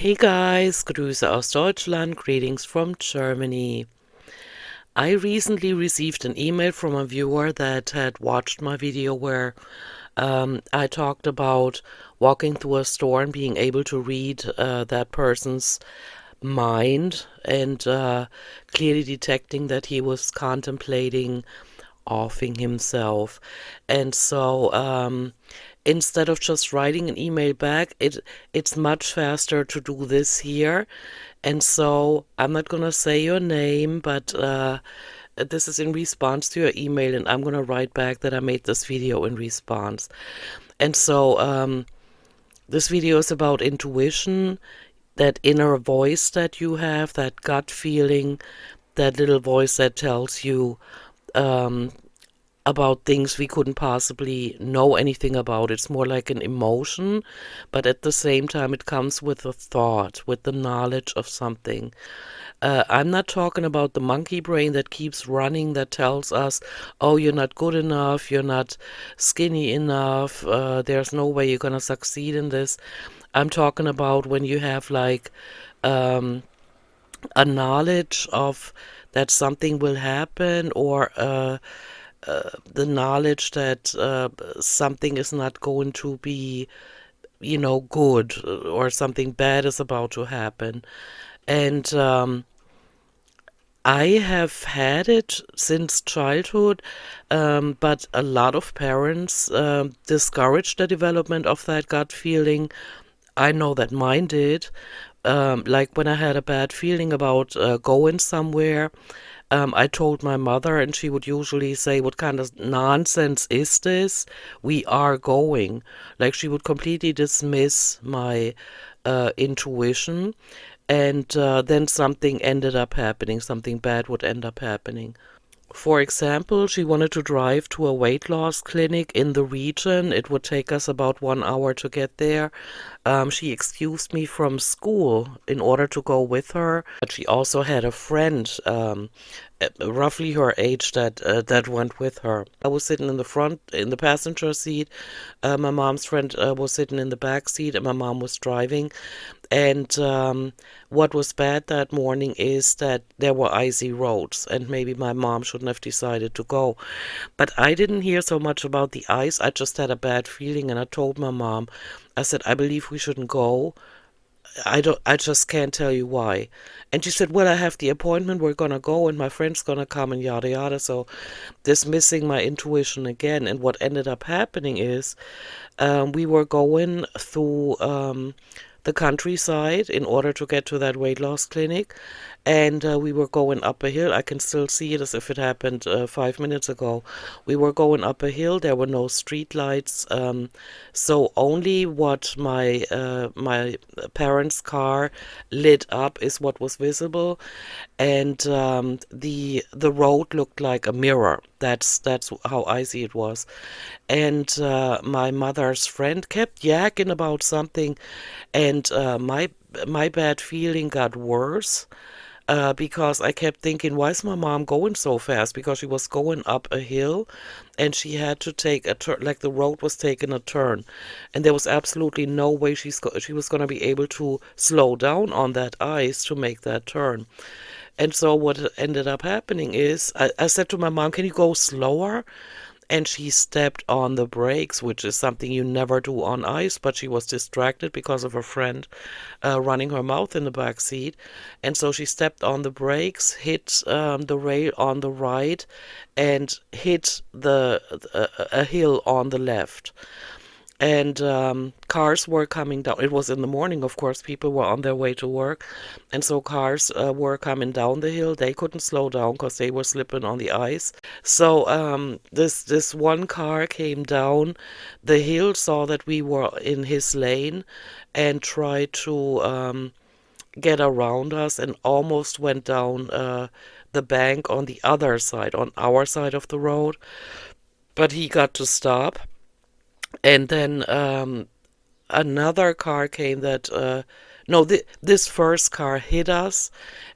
Hey guys, Grüße aus Deutschland, greetings from Germany. I recently received an email from a viewer that had watched my video where I talked about walking through a store and being able to read that person's mind and clearly detecting that he was contemplating offing himself. And so instead of just writing an email back, it's much faster to do this here. And so I'm not gonna say your name, but this is in response to your email, and I'm gonna write back that I made this video in response. And so this video is about intuition, that inner voice that you have, that gut feeling, that little voice that tells you um, about things we couldn't possibly know anything about. It's more like an emotion, but at the same time, it comes with a thought, with the knowledge of something. I'm not talking about the monkey brain that keeps running, that tells us, oh, you're not good enough, you're not skinny enough, there's no way you're going to succeed in this. I'm talking about when you have like um, a knowledge of that something will happen, or the knowledge that something is not going to be, good, or something bad is about to happen. And I have had it since childhood, but a lot of parents discourage the development of that gut feeling. I know that mine did. Like when I had a bad feeling about going somewhere, I told my mother, and she would usually say, "What kind of nonsense is this? We are going." Like she would completely dismiss my intuition, and then something ended up happening, something bad would end up happening. For example, she wanted to drive to a weight loss clinic in the region. It would take us about 1 hour to get there. She excused me from school in order to go with her. But she also had a friend, roughly her age, that went with her. I was sitting in the front, in the passenger seat. My mom's friend was sitting in the back seat, and my mom was driving. And what was bad that morning is that there were icy roads, and maybe my mom shouldn't have decided to go. But I didn't hear so much about the ice. I just had a bad feeling, and I told my mom, I said, I believe we shouldn't go. I just can't tell you why. And she said, well, I have the appointment, we're gonna go, and my friend's gonna come, and yada yada. So dismissing my intuition again. And what ended up happening is we were going through the countryside in order to get to that weight loss clinic. And we were going up a hill. I can still see it as if it happened 5 minutes ago. We were going up a hill. There were no street lights. So only what my parents' car lit up is what was visible. And the road looked like a mirror. That's how icy it was. And my mother's friend kept yakking about something, and my bad feeling got worse because I kept thinking, why is my mom going so fast? Because she was going up a hill, and she had to take a turn, like the road was taking a turn, and there was absolutely no way she was going to be able to slow down on that ice to make that turn. And so what ended up happening is I said to my mom, can you go slower? And she stepped on the brakes, which is something you never do on ice, but she was distracted because of her friend running her mouth in the back seat. And so she stepped on the brakes, hit the rail on the right, and hit a hill on the left. And cars were coming down. It was in the morning, of course, people were on their way to work. And so cars were coming down the hill. They couldn't slow down because they were slipping on the ice. So this one car came down the hill, saw that we were in his lane, and tried to get around us, and almost went down the bank on the other side, on our side of the road. But he got to stop. And then another car came that no, this first car hit us,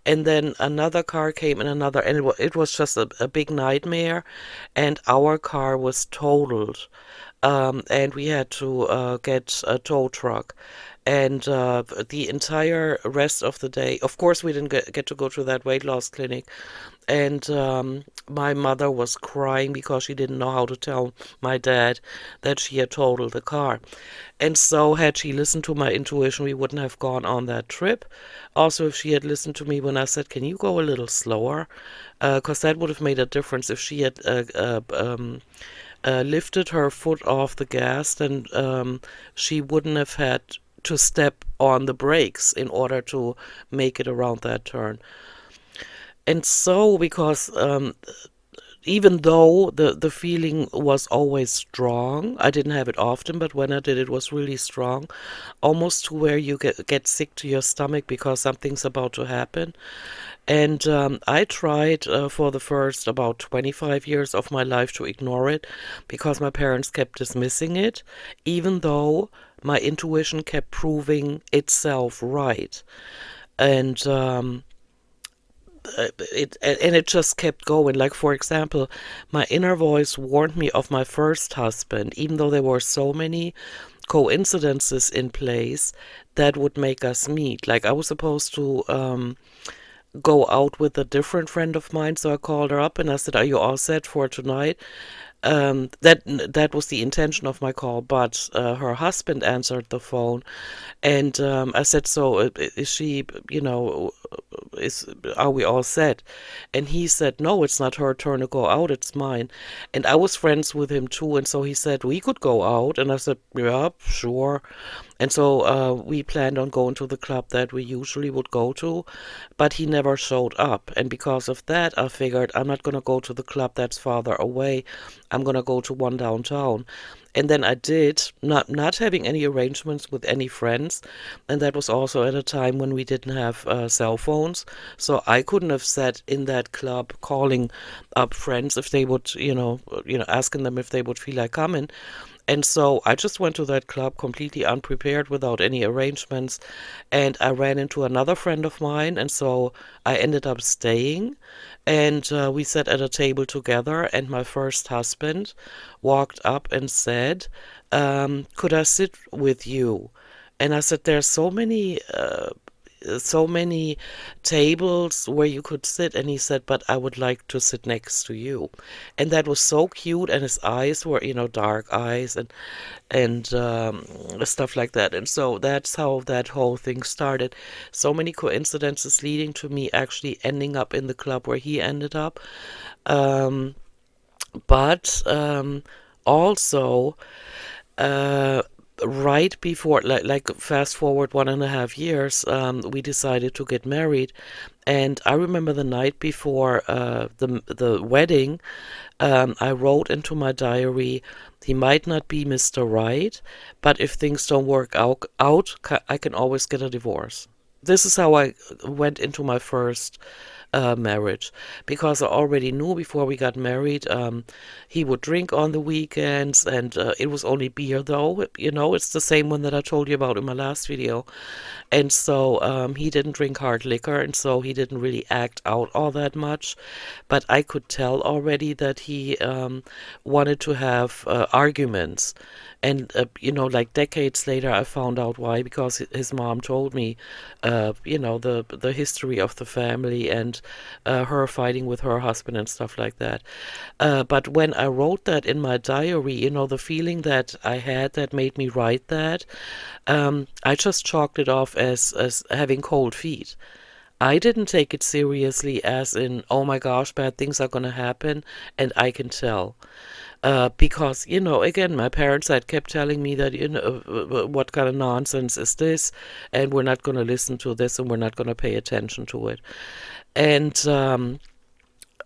and then another car came, and another, and it was just a big nightmare. And our car was totaled, and we had to get a tow truck. And the entire rest of the day, of course, we didn't get to go to that weight loss clinic. And my mother was crying because she didn't know how to tell my dad that she had totaled the car. And so, had she listened to my intuition, we wouldn't have gone on that trip. Also, if she had listened to me when I said, "Can you go a little slower?" Because that would have made a difference. If she had lifted her foot off the gas, then she wouldn't have had to step on the brakes in order to make it around that turn. And so, because even though the feeling was always strong, I didn't have it often, but when I did, it was really strong, almost to where you get sick to your stomach because something's about to happen. And I tried for the first about 25 years of my life to ignore it because my parents kept dismissing it, even though my intuition kept proving itself right. And it just kept going. Like, for example, my inner voice warned me of my first husband, even though there were so many coincidences in place that would make us meet. Like, I was supposed to go out with a different friend of mine, so I called her up and I said, "Are you all set for tonight?" That was the intention of my call, but her husband answered the phone, and I said, "So is she, is are we all set?" And he said, "No, it's not her turn to go out, it's mine." And I was friends with him too, and so he said, "We could go out," and I said, "Yeah, sure." And so we planned on going to the club that we usually would go to, but he never showed up. And because of that, I figured I'm not going to go to the club that's farther away. I'm going to go to one downtown. And then I did, not having any arrangements with any friends. And that was also at a time when we didn't have cell phones. So I couldn't have sat in that club calling up friends if they would, asking them if they would feel like coming. And so I just went to that club completely unprepared without any arrangements. And I ran into another friend of mine. And so I ended up staying. And we sat at a table together. And my first husband walked up and said, "Could I sit with you?" And I said, "There's so many tables where you could sit." And he said, "But I would like to sit next to you." And that was so cute. And his eyes were, dark eyes and stuff like that. And so that's how that whole thing started. So many coincidences leading to me actually ending up in the club where he ended up. Um, but also, uh, right before, like fast forward 1.5 years, we decided to get married. And I remember the night before the wedding, I wrote into my diary, "He might not be Mr. Right, but if things don't work I can always get a divorce." This is how I went into my first marriage, because I already knew before we got married, he would drink on the weekends, and it was only beer, though. It's the same one that I told you about in my last video. And so he didn't drink hard liquor, and so he didn't really act out all that much. But I could tell already that he wanted to have arguments. And, like decades later, I found out why, because his mom told me, the history of the family and her fighting with her husband and stuff like that. But when I wrote that in my diary, the feeling that I had that made me write that, I just chalked it off as having cold feet. I didn't take it seriously as in, "Oh my gosh, bad things are going to happen," and I can tell. Because, again, my parents had kept telling me that, what kind of nonsense is this? And we're not going to listen to this and we're not going to pay attention to it. And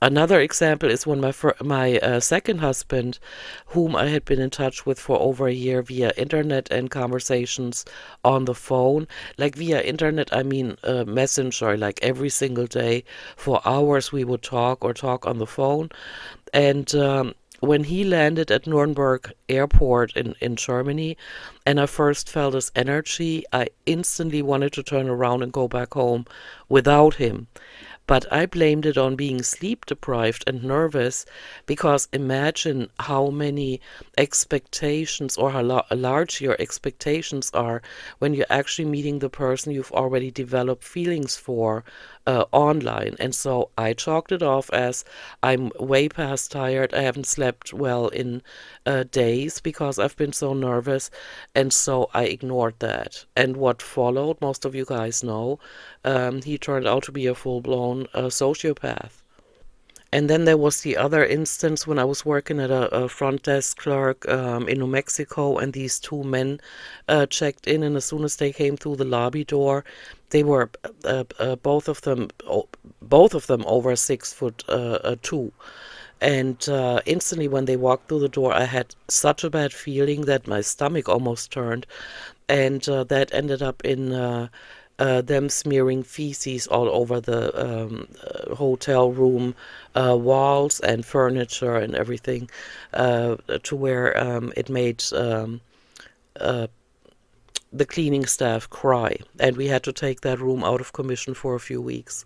another example is when my second husband, whom I had been in touch with for over a year via internet and conversations on the phone, like via internet, I mean messenger, like every single day for hours we would talk or talk on the phone. And when he landed at Nuremberg Airport in Germany, and I first felt his energy, I instantly wanted to turn around and go back home without him. But I blamed it on being sleep deprived and nervous, because imagine how many expectations, or how large your expectations are when you're actually meeting the person you've already developed feelings for online. And so I chalked it off as I'm way past tired. I haven't slept well in days because I've been so nervous. And so I ignored that. And what followed, most of you guys know, he turned out to be a full-blown sociopath. And then there was the other instance when I was working at a front desk clerk in New Mexico, and these two men checked in, and as soon as they came through the lobby door, they were both of them over 6 foot two. And instantly, when they walked through the door, I had such a bad feeling that my stomach almost turned, and that ended up in them smearing feces all over the hotel room walls and furniture and everything, to where it made uh, the cleaning staff cry. And we had to take that room out of commission for a few weeks.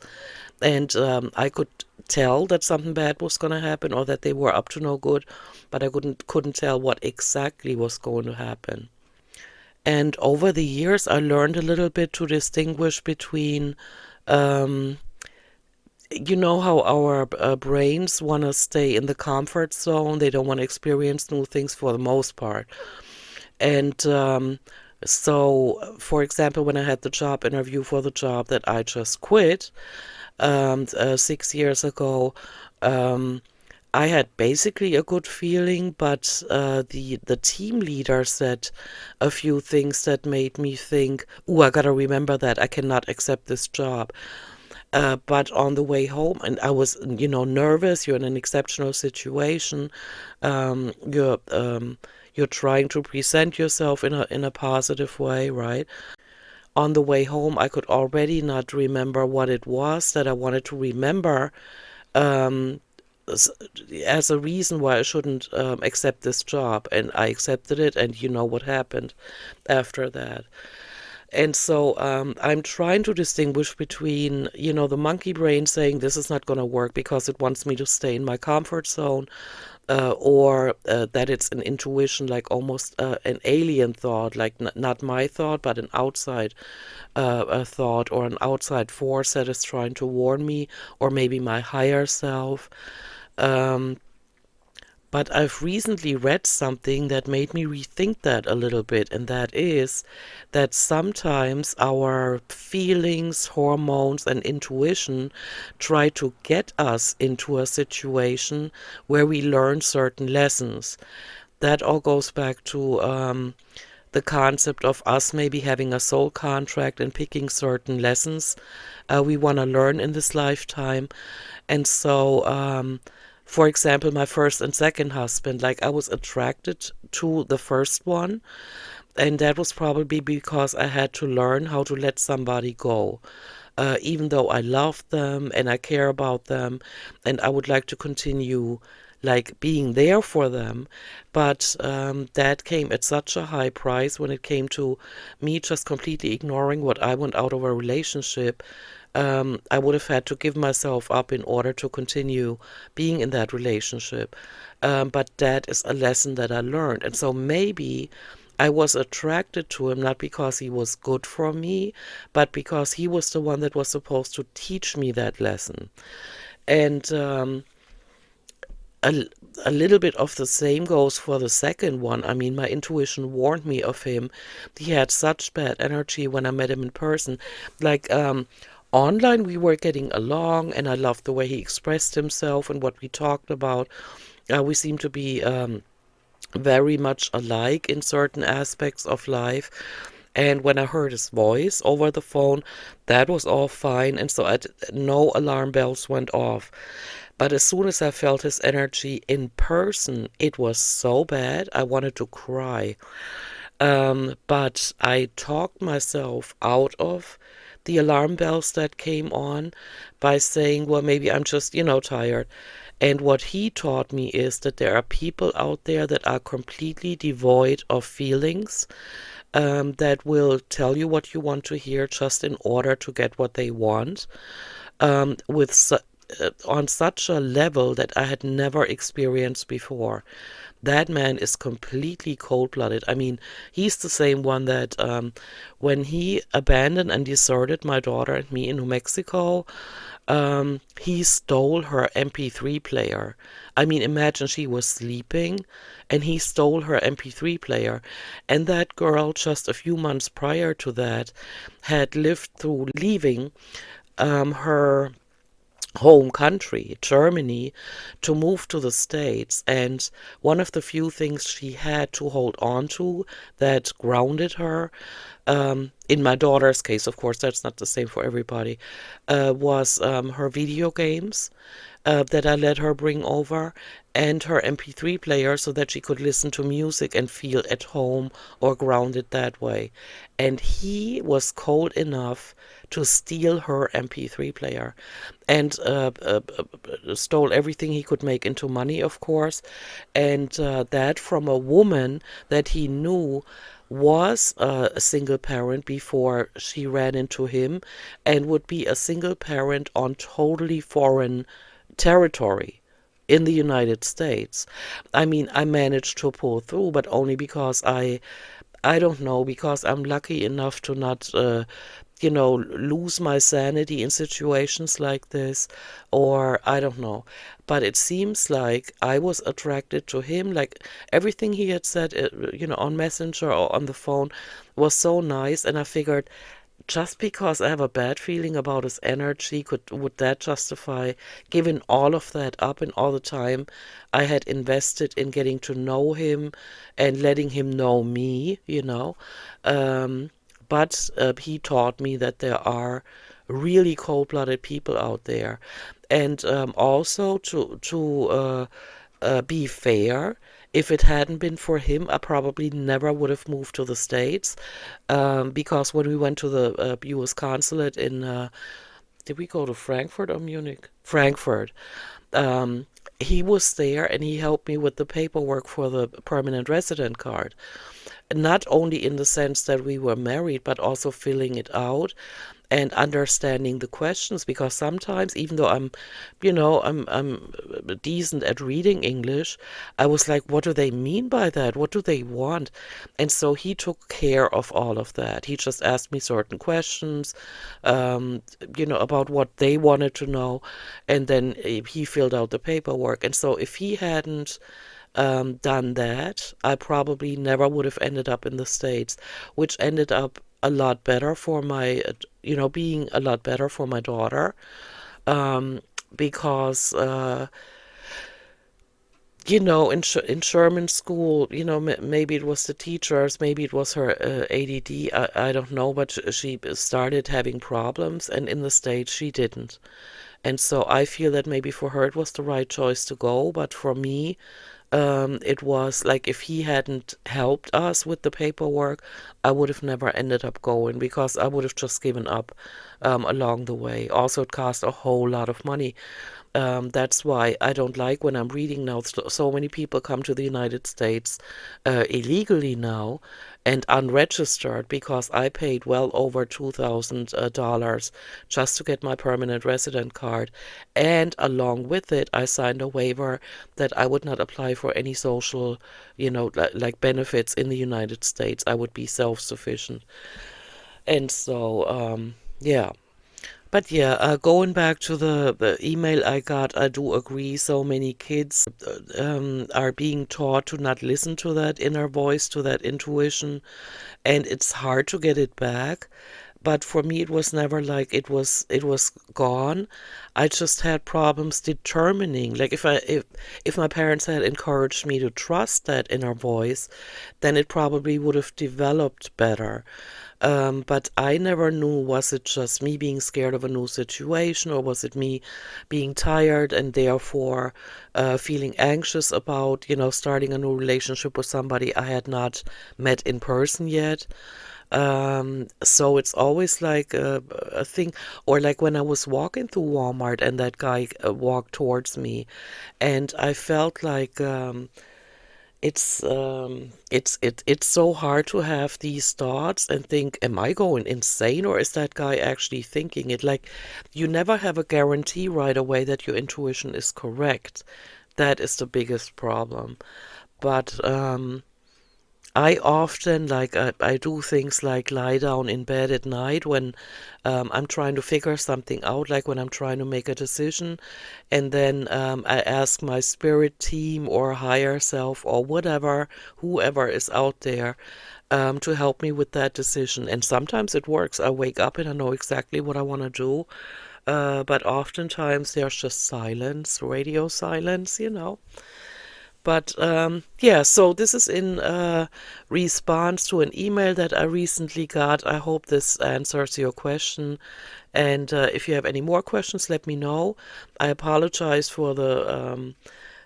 And I could tell that something bad was going to happen, or that they were up to no good, but I couldn't tell what exactly was going to happen. And over the years, I learned a little bit to distinguish between, um, you know, how our brains want to stay in the comfort zone. They don't want to experience new things for the most part. And so, for example, when I had the job interview for the job that I just quit 6 years ago, um, I had basically a good feeling, but the team leader said a few things that made me think, "Ooh, I gotta remember that. I cannot accept this job." But on the way home, and I was, nervous. You're in an exceptional situation. Um, you're um, you're trying to present yourself in a positive way, right? On the way home, I could already not remember what it was that I wanted to remember. Um, s- as a reason why I shouldn't accept this job. And I accepted it, and you know what happened after that. And so I'm trying to distinguish between, the monkey brain saying this is not going to work because it wants me to stay in my comfort zone, or that it's an intuition, like almost an alien thought, like not my thought, but an outside a thought, or an outside force that is trying to warn me, or maybe my higher self. Um, but I've recently read something that made me rethink that a little bit, and that is that sometimes our feelings, hormones, and intuition try to get us into a situation where we learn certain lessons. That all goes back to the concept of us maybe having a soul contract and picking certain lessons we want to learn in this lifetime. And so, for example, my first and second husband, like I was attracted to the first one, and that was probably because I had to learn how to let somebody go. Even though I love them and I care about them, and I would like to continue like being there for them, but that came at such a high price when it came to me just completely ignoring what I want out of a relationship. I would have had to give myself up in order to continue being in that relationship. But that is a lesson that I learned. And so maybe I was attracted to him not because he was good for me, but because he was the one that was supposed to teach me that lesson. And a, a little bit of the same goes for the second one. I mean, my intuition warned me of him. He had such bad energy when I met him in person. Like, online, we were getting along, and I loved the way he expressed himself and what we talked about. We seemed to be very much alike in certain aspects of life. And when I heard his voice over the phone, that was all fine. And so no alarm bells went off. But as soon as I felt his energy in person, it was so bad. I wanted to cry. But I talked myself out of the alarm bells that came on by saying, well, maybe I'm just, tired. And what he taught me is that there are people out there that are completely devoid of feelings, that will tell you what you want to hear just in order to get what they want. with on such a level that I had never experienced before. That man is completely cold-blooded. I mean, he's the same one that when he abandoned and deserted my daughter and me in New Mexico, he stole her MP3 player. I mean, imagine she was sleeping and he stole her MP3 player. And that girl, just a few months prior to that, had lived through leaving her home country, Germany, to move to the States. And one of the few things she had to hold on to that grounded her, in my daughter's case, of course, that's not the same for everybody, was her video games that I let her bring over, and her MP3 player so that she could listen to music and feel at home or grounded that way. And he was cold enough to steal her MP3 player and stole everything he could make into money, of course, and that from a woman that he knew was a single parent before she ran into him and would be a single parent on totally foreign territory in the United States. I mean, I managed to pull through, but only because I don't know, because I'm lucky enough to not, lose my sanity in situations like this, or I don't know. But it seems like I was attracted to him, like everything he had said, on Messenger or on the phone was so nice, and I figured just because I have a bad feeling about his energy, would that justify giving all of that up and all the time I had invested in getting to know him and letting him know me? Um, but he taught me that there are really cold-blooded people out there, and also to be fair. If it hadn't been for him, I probably never would have moved to the States, because when we went to the U.S. consulate in, did we go to Frankfurt or Munich? Frankfurt. Um, he was there and he helped me with the paperwork for the permanent resident card. Not only in the sense that we were married, but also filling it out and understanding the questions, because sometimes even though I'm decent at reading English, I was like, what do they mean by that? What do they want? And so he took care of all of that. He just asked me certain questions, about what they wanted to know, and then he filled out the paperwork. And so if he hadn't done that, I probably never would have ended up in the States, which ended up a lot better for my, being a lot better for my daughter, um, because, in German school, maybe it was the teachers, maybe it was her ADD, I don't know, but she started having problems, and in the States she didn't. And so I feel that maybe for her it was the right choice to go, but for me, it was like if he hadn't helped us with the paperwork, I would have never ended up going because I would have just given up along the way. Also, it cost a whole lot of money. That's why I don't like when I'm reading now. So many people come to the United States illegally now and unregistered because I paid well over $2,000 just to get my permanent resident card. And along with it, I signed a waiver that I would not apply for any social, like benefits in the United States. I would be self-sufficient. And so, yeah. But yeah, going back to the email I got, I do agree. So many kids are being taught to not listen to that inner voice, to that intuition, and it's hard to get it back. But for me, it was never like it was gone. I just had problems determining. Like if my parents had encouraged me to trust that inner voice, then it probably would have developed better. But I never knew, was it just me being scared of a new situation, or was it me being tired and therefore feeling anxious about, starting a new relationship with somebody I had not met in person yet. So it's always like a thing, or like when I was walking through Walmart and that guy walked towards me, and I felt like it's so hard to have these thoughts and think, am I going insane or is that guy actually thinking it? Like, you never have a guarantee right away that your intuition is correct. That is the biggest problem. But I often I do things like lie down in bed at night when I'm trying to figure something out, like when I'm trying to make a decision, and then I ask my spirit team or higher self or whatever, whoever is out there, to help me with that decision. And sometimes it works. I wake up and I know exactly what I want to do. But oftentimes there's just silence, radio silence. But yeah, so this is in response to an email that I recently got. I hope this answers your question. And if you have any more questions, let me know. I apologize for the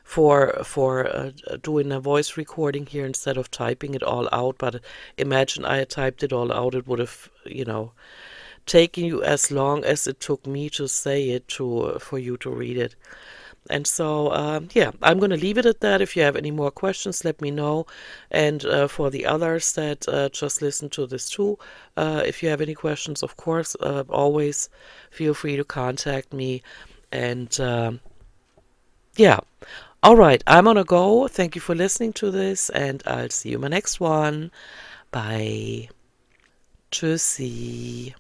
for doing a voice recording here instead of typing it all out. But imagine I had typed it all out, it would have, taken you as long as it took me to say it to for you to read it. And so, yeah, I'm going to leave it at that. If you have any more questions, let me know. And for the others that just listen to this too, if you have any questions, of course, always feel free to contact me. And yeah, all right, I'm going to go. Thank you for listening to this, and I'll see you in my next one. Bye. Tschüssi.